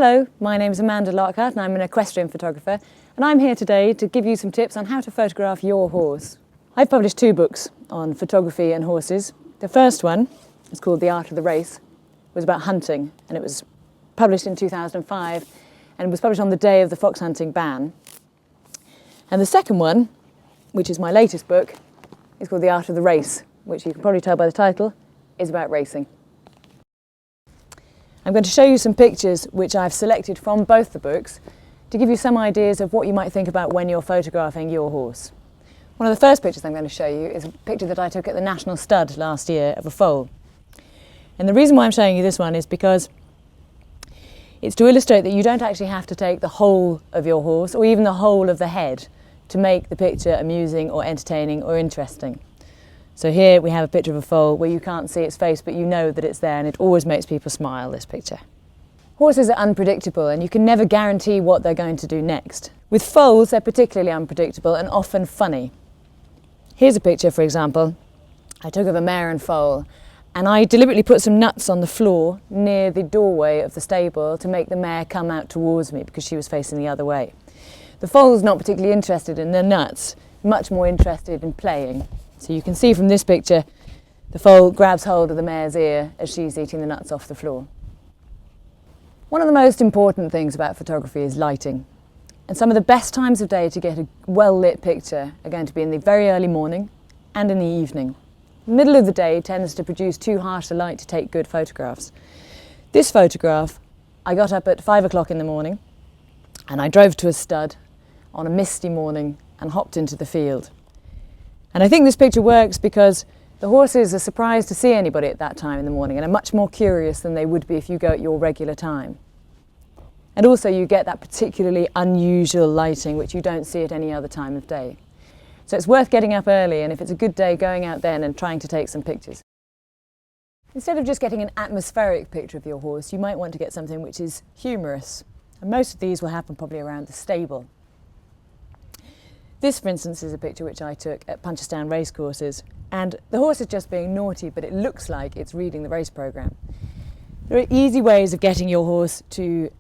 Hello, my name is Amanda Lockhart and I'm an equestrian photographer, and I'm here today to give you some tips on how to photograph your horse. I've published 2 books on photography and horses. The first one is called The Art of the Race. It was about hunting, and it was published in 2005 and was published on the day of the fox hunting ban. And the second one, which is my latest book, is called The Art of the Race, which you can probably tell by the title, is about racing. I'm going to show you some pictures which I've selected from both the books to give you some ideas of what you might think about when you're photographing your horse. One of the first pictures I'm going to show you is a picture that I took at the National Stud last year of a foal. And the reason why I'm showing you this one is because it's to illustrate that you don't actually have to take the whole of your horse or even the whole of the head to make the picture amusing or entertaining or interesting. So here we have a picture of a foal where you can't see its face, but you know that it's there, and it always makes people smile, this picture. Horses are unpredictable and you can never guarantee what they're going to do next. With foals, they're particularly unpredictable and often funny. Here's a picture, for example, I took of a mare and foal, and I deliberately put some nuts on the floor near the doorway of the stable to make the mare come out towards me because she was facing the other way. The foal's not particularly interested in the nuts, much more interested in playing. So you can see from this picture, the foal grabs hold of the mare's ear as she's eating the nuts off the floor. One of the most important things about photography is lighting. And some of the best times of day to get a well-lit picture are going to be in the very early morning and in the evening. The middle of the day tends to produce too harsh a light to take good photographs. This photograph, I got up at 5 o'clock in the morning and I drove to a stud on a misty morning and hopped into the field. And I think this picture works because the horses are surprised to see anybody at that time in the morning and are much more curious than they would be if you go at your regular time. And also you get that particularly unusual lighting which you don't see at any other time of day. So it's worth getting up early, and if it's a good day, going out then and trying to take some pictures. Instead of just getting an atmospheric picture of your horse, you might want to get something which is humorous. And most of these will happen probably around the stable. This, for instance, is a picture which I took at Punchestown racecourses, and the horse is just being naughty, but it looks like it's reading the race programme. There are easy ways of getting your horse to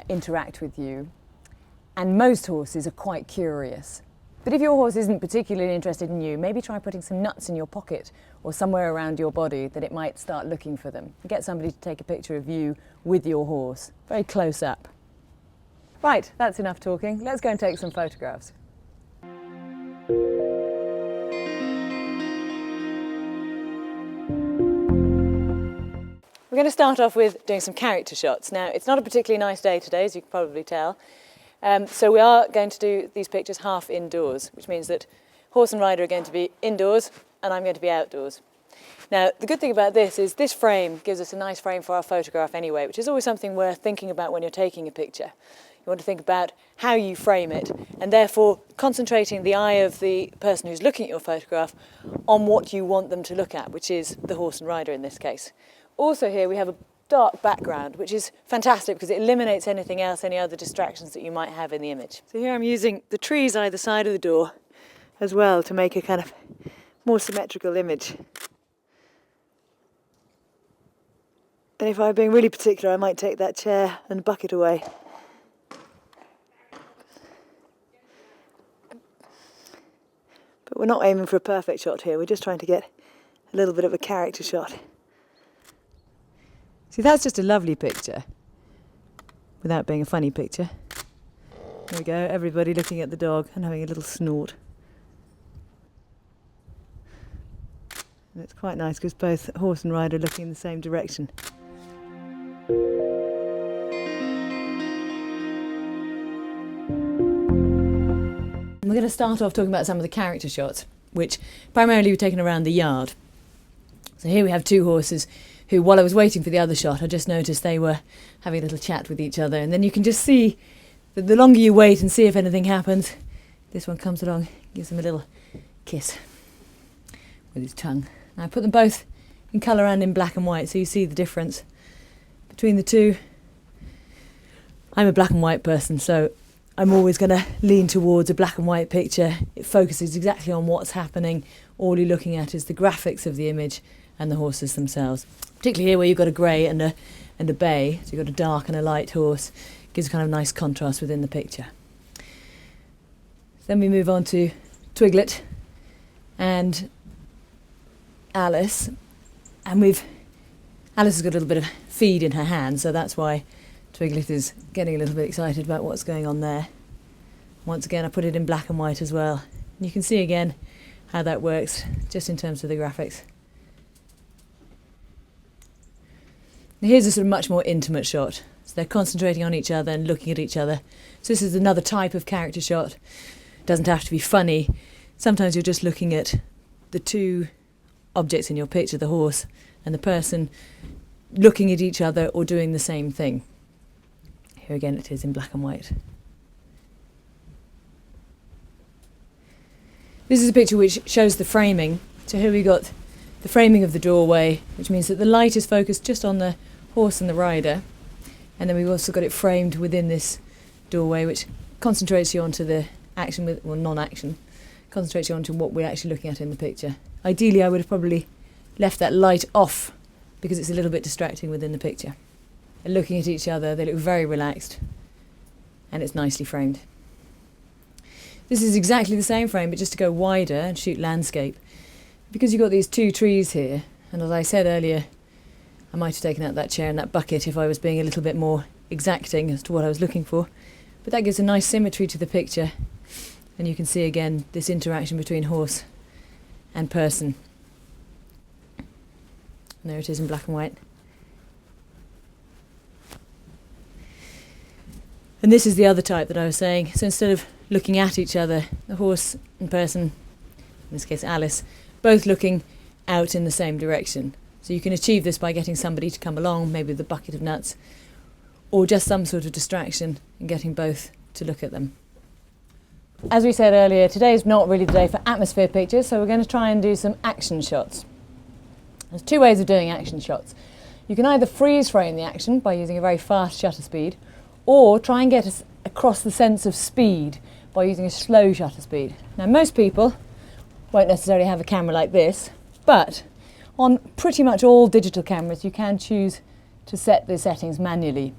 interact with you, and most horses are quite curious. But if your horse isn't particularly interested in you, maybe try putting some nuts in your pocket or somewhere around your body that it might start looking for them. Get somebody to take a picture of you with your horse, very close up. Right, that's enough talking. Let's go and take some photographs. We're going to start off with doing some character shots. Now, it's not a particularly nice day today, as you can probably tell. So we are going to do these pictures half indoors, which means that horse and rider are going to be indoors and I'm going to be outdoors. Now, the good thing about this is this frame gives us a nice frame for our photograph anyway, which is always something worth thinking about when you're taking a picture. You want to think about how you frame it, and therefore concentrating the eye of the person who's looking at your photograph on what you want them to look at, which is the horse and rider in this case. Also here we have a dark background, which is fantastic because it eliminates anything else, any other distractions that you might have in the image. So here I'm using the trees either side of the door as well to make a kind of more symmetrical image. And if I were being really particular, I might take that chair and bucket away. But we're not aiming for a perfect shot here, we're just trying to get a little bit of a character shot. See, that's just a lovely picture, without being a funny picture. There we go, everybody looking at the dog and having a little snort. And it's quite nice because both horse and rider are looking in the same direction. We're going to start off talking about some of the character shots, which primarily were taken around the yard. So here we have 2 horses who, while I was waiting for the other shot, I just noticed they were having a little chat with each other. And then you can just see that the longer you wait and see if anything happens, this one comes along, gives them a little kiss with his tongue. Now I put them both in colour and in black and white, so you see the difference between the two. I'm a black and white person, so I'm always going to lean towards a black and white picture. It focuses exactly on what's happening. All you're looking at is the graphics of the image and the horses themselves. Particularly here where you've got a grey and a bay, so you've got a dark and a light horse, gives a kind of nice contrast within the picture. Then we move on to Twiglet and Alice, and Alice has got a little bit of feed in her hand, so that's why Twiglet is getting a little bit excited about what's going on there. Once again, I put it in black and white as well. And you can see again how that works, just in terms of the graphics. Now here's a sort of much more intimate shot. So they're concentrating on each other and looking at each other. So this is another type of character shot. It doesn't have to be funny. Sometimes you're just looking at the two objects in your picture, the horse and the person, looking at each other or doing the same thing. Here again it is in black and white. This is a picture which shows the framing. So here we've got the framing of the doorway, which means that the light is focused just on the horse and the rider. And then we've also got it framed within this doorway, which concentrates you onto the action, non-action, concentrates you onto what we're actually looking at in the picture. Ideally, I would have probably left that light off because it's a little bit distracting within the picture. They're looking at each other, they look very relaxed, and it's nicely framed. This is exactly the same frame, but just to go wider and shoot landscape. Because you've got these two trees here, and as I said earlier, I might have taken out that chair and that bucket if I was being a little bit more exacting as to what I was looking for. But that gives a nice symmetry to the picture, and you can see again this interaction between horse and person. And there it is in black and white. And this is the other type that I was saying. So instead of looking at each other, the horse and person, in this case Alice, both looking out in the same direction. So you can achieve this by getting somebody to come along, maybe with a bucket of nuts, or just some sort of distraction and getting both to look at them. As we said earlier, today is not really the day for atmosphere pictures, so we're going to try and do some action shots. There's two ways of doing action shots. You can either freeze frame the action by using a very fast shutter speed, or try and get us across the sense of speed by using a slow shutter speed. Now most people won't necessarily have a camera like this, but on pretty much all digital cameras you can choose to set the settings manually.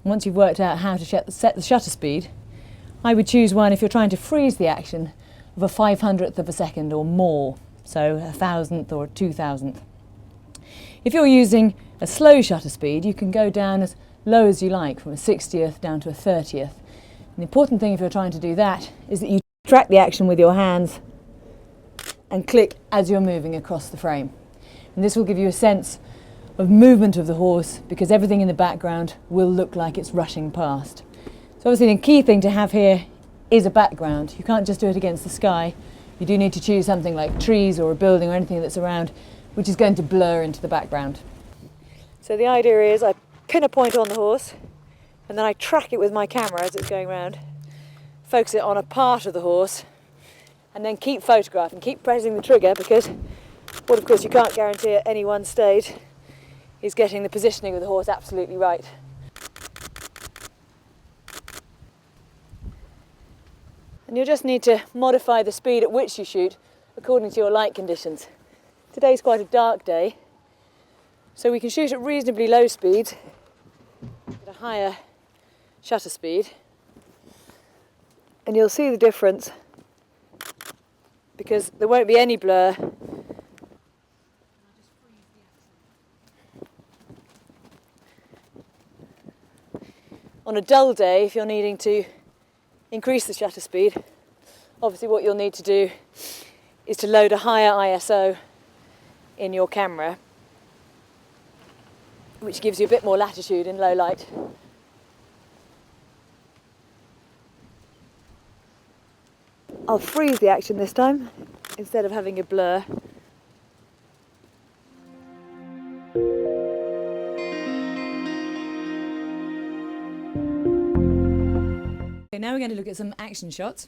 And once you've worked out how to set the shutter speed, I would choose one if you're trying to freeze the action of a 500th of a second or more, so 1,000th or 2,000th. If you're using a slow shutter speed, you can go down as low as you like, from a 60th down to a 30th. And the important thing if you're trying to do that is that you track the action with your hands and click as you're moving across the frame. And this will give you a sense of movement of the horse because everything in the background will look like it's rushing past. So obviously the key thing to have here is a background. You can't just do it against the sky. You do need to choose something like trees or a building or anything that's around which is going to blur into the background. So the idea is I pin a point on the horse and then I track it with my camera as it's going around, focus it on a part of the horse and then keep photographing, keep pressing the trigger because what of course you can't guarantee at any one stage is getting the positioning of the horse absolutely right. And you'll just need to modify the speed at which you shoot according to your light conditions. Today's quite a dark day, so we can shoot at reasonably low speeds, at a higher shutter speed, and you'll see the difference because there won't be any blur. On a dull day, if you're needing to increase the shutter speed, obviously what you'll need to do is to load a higher ISO in your camera, which gives you a bit more latitude in low light. I'll freeze the action this time instead of having a blur. Okay, now we're going to look at some action shots.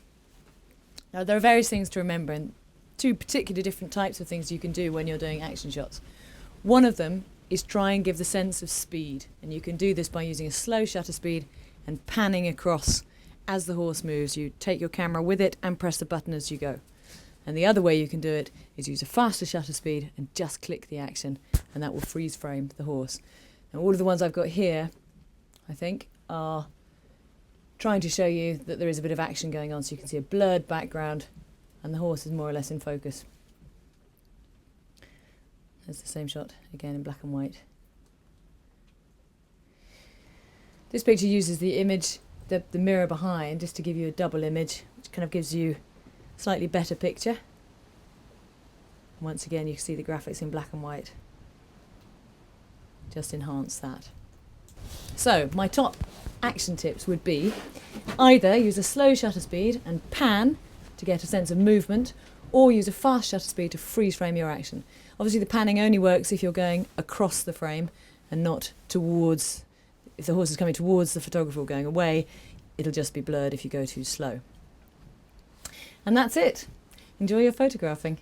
Now there are various things to remember and two particularly different types of things you can do when you're doing action shots. One of them is try and give the sense of speed, and you can do this by using a slow shutter speed and panning across as the horse moves. You take your camera with it and press the button as you go. And the other way you can do it is use a faster shutter speed and just click the action, and that will freeze frame the horse. Now all of the ones I've got here, I think, are trying to show you that there is a bit of action going on, so you can see a blurred background and the horse is more or less in focus. There's the same shot again in black and white. This picture uses the image, the mirror behind, just to give you a double image, which kind of gives you a slightly better picture. Once again, you can see the graphics in black and white. Just enhance that. So, my top action tips would be either use a slow shutter speed and pan to get a sense of movement, or use a fast shutter speed to freeze frame your action. Obviously the panning only works if you're going across the frame and not towards. If the horse is coming towards the photographer or going away, it'll just be blurred if you go too slow. And that's it. Enjoy your photographing.